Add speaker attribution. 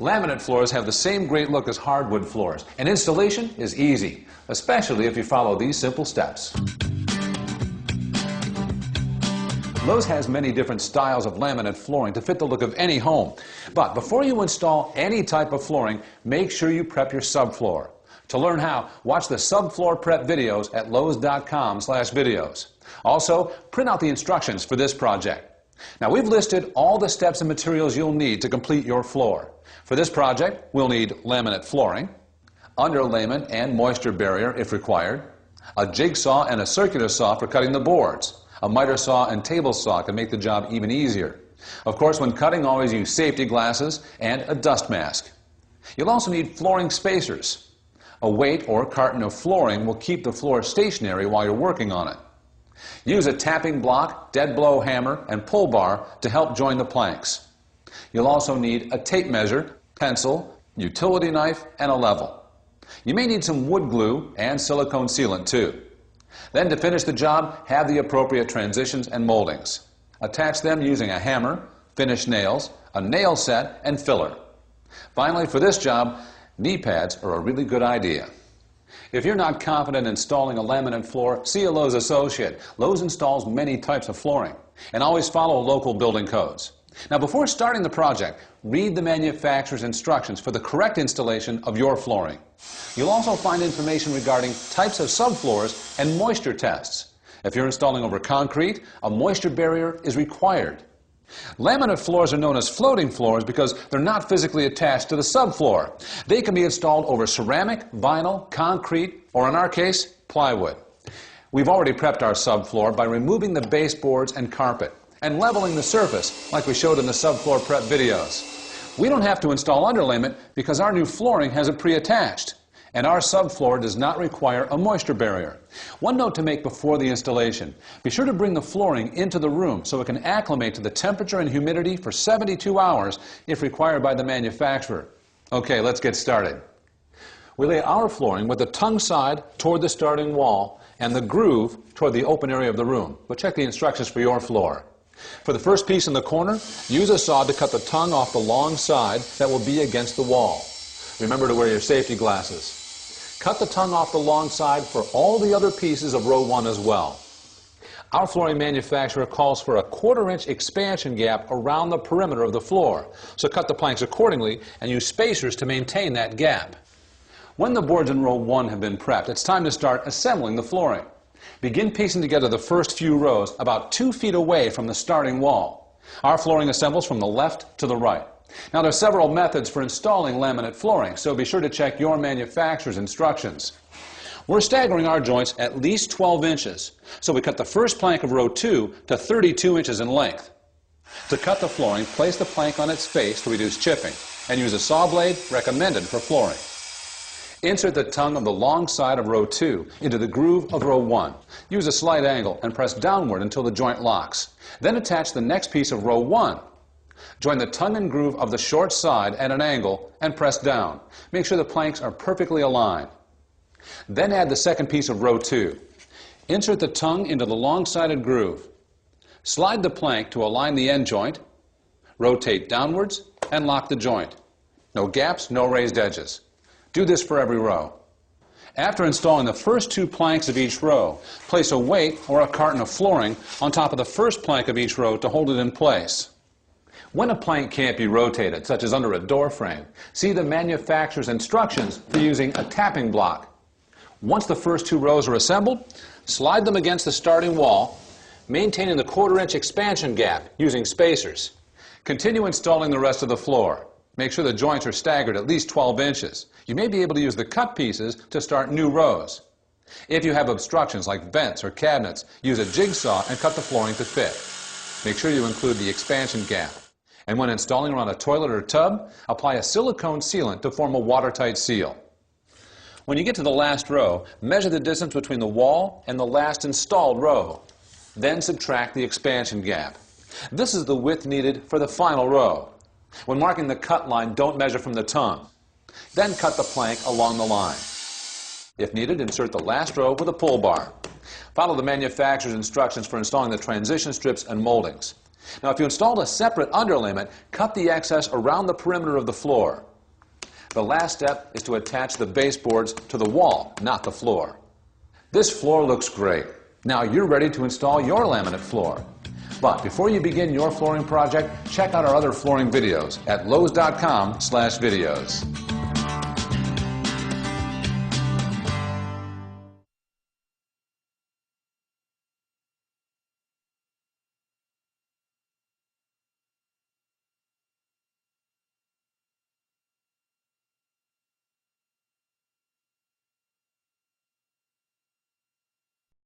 Speaker 1: Laminate floors have the same great look as hardwood floors, and installation is easy, especially if you follow these simple steps. Lowe's has many different styles of laminate flooring to fit the look of any home. But before you install any type of flooring, make sure you prep your subfloor. To learn how, watch the subfloor prep videos at lowes.com/videos. Also, print out the instructions for this project. Now, we've listed all the steps and materials you'll need to complete your floor. For this project, we'll need laminate flooring, underlayment and moisture barrier if required, a jigsaw and a circular saw for cutting the boards. A miter saw and table saw can make the job even easier. Of course, when cutting, always use safety glasses and a dust mask. You'll also need flooring spacers. A weight or carton of flooring will keep the floor stationary while you're working on it. Use a tapping block, dead blow hammer, and pull bar to help join the planks. You'll also need a tape measure, pencil, utility knife, and a level. You may need some wood glue and silicone sealant too. Then to finish the job, have the appropriate transitions and moldings. Attach them using a hammer, finish nails, a nail set, and filler. Finally, for this job, knee pads are a really good idea. If you're not confident installing a laminate floor, see a Lowe's associate. Lowe's installs many types of flooring. And always follow local building codes. Now, before starting the project, read the manufacturer's instructions for the correct installation of your flooring. You'll also find information regarding types of subfloors and moisture tests. If you're installing over concrete, a moisture barrier is required. Laminate floors are known as floating floors because they're not physically attached to the subfloor. They can be installed over ceramic, vinyl, concrete, or in our case, plywood. We've already prepped our subfloor by removing the baseboards and carpet and leveling the surface like we showed in the subfloor prep videos. We don't have to install underlayment because our new flooring has it pre-attached, and our subfloor does not require a moisture barrier. One note to make before the installation: be sure to bring the flooring into the room so it can acclimate to the temperature and humidity for 72 hours if required by the manufacturer. Okay, let's get started. We lay our flooring with the tongue side toward the starting wall and the groove toward the open area of the room, but check the instructions for your floor. For the first piece in the corner, use a saw to cut the tongue off the long side that will be against the wall. Remember to wear your safety glasses. Cut the tongue off the long side for all the other pieces of row 1 as well. Our flooring manufacturer calls for a 1/4-inch expansion gap around the perimeter of the floor, so cut the planks accordingly and use spacers to maintain that gap. When the boards in row 1 have been prepped, it's time to start assembling the flooring. Begin piecing together the first few rows about 2 feet away from the starting wall. Our flooring assembles from the left to the right. Now, there are several methods for installing laminate flooring, so be sure to check your manufacturer's instructions. We're staggering our joints at least 12 inches, so we cut the first plank of row 2 to 32 inches in length. To cut the flooring, place the plank on its face to reduce chipping, and use a saw blade recommended for flooring. Insert the tongue of the long side of row 2 into the groove of row 1. Use a slight angle and press downward until the joint locks. Then attach the next piece of row 1. Join the tongue and groove of the short side at an angle and press down. Make sure the planks are perfectly aligned. Then add the second piece of row 2. Insert the tongue into the long-sided groove. Slide the plank to align the end joint, rotate downwards, and lock the joint. No gaps, no raised edges. Do this for every row. After installing the first 2 planks of each row, place a weight or a carton of flooring on top of the first plank of each row to hold it in place. When a plank can't be rotated, such as under a door frame, see the manufacturer's instructions for using a tapping block. Once the first 2 rows are assembled, slide them against the starting wall, maintaining the 1/4-inch expansion gap using spacers. Continue installing the rest of the floor. Make sure the joints are staggered at least 12 inches. You may be able to use the cut pieces to start new rows. If you have obstructions like vents or cabinets, use a jigsaw and cut the flooring to fit. Make sure you include the expansion gap. And when installing around a toilet or tub, apply a silicone sealant to form a watertight seal. When you get to the last row, measure the distance between the wall and the last installed row. Then subtract the expansion gap. This is the width needed for the final row. When marking the cut line, don't measure from the tongue. Then cut the plank along the line. If needed, insert the last row with a pull bar. Follow the manufacturer's instructions for installing the transition strips and moldings. Now, if you installed a separate underlayment, cut the excess around the perimeter of the floor. The last step is to attach the baseboards to the wall, not the floor. This floor looks great. Now you're ready to install your laminate floor. But before you begin your flooring project, check out our other flooring videos at lowes.com/videos.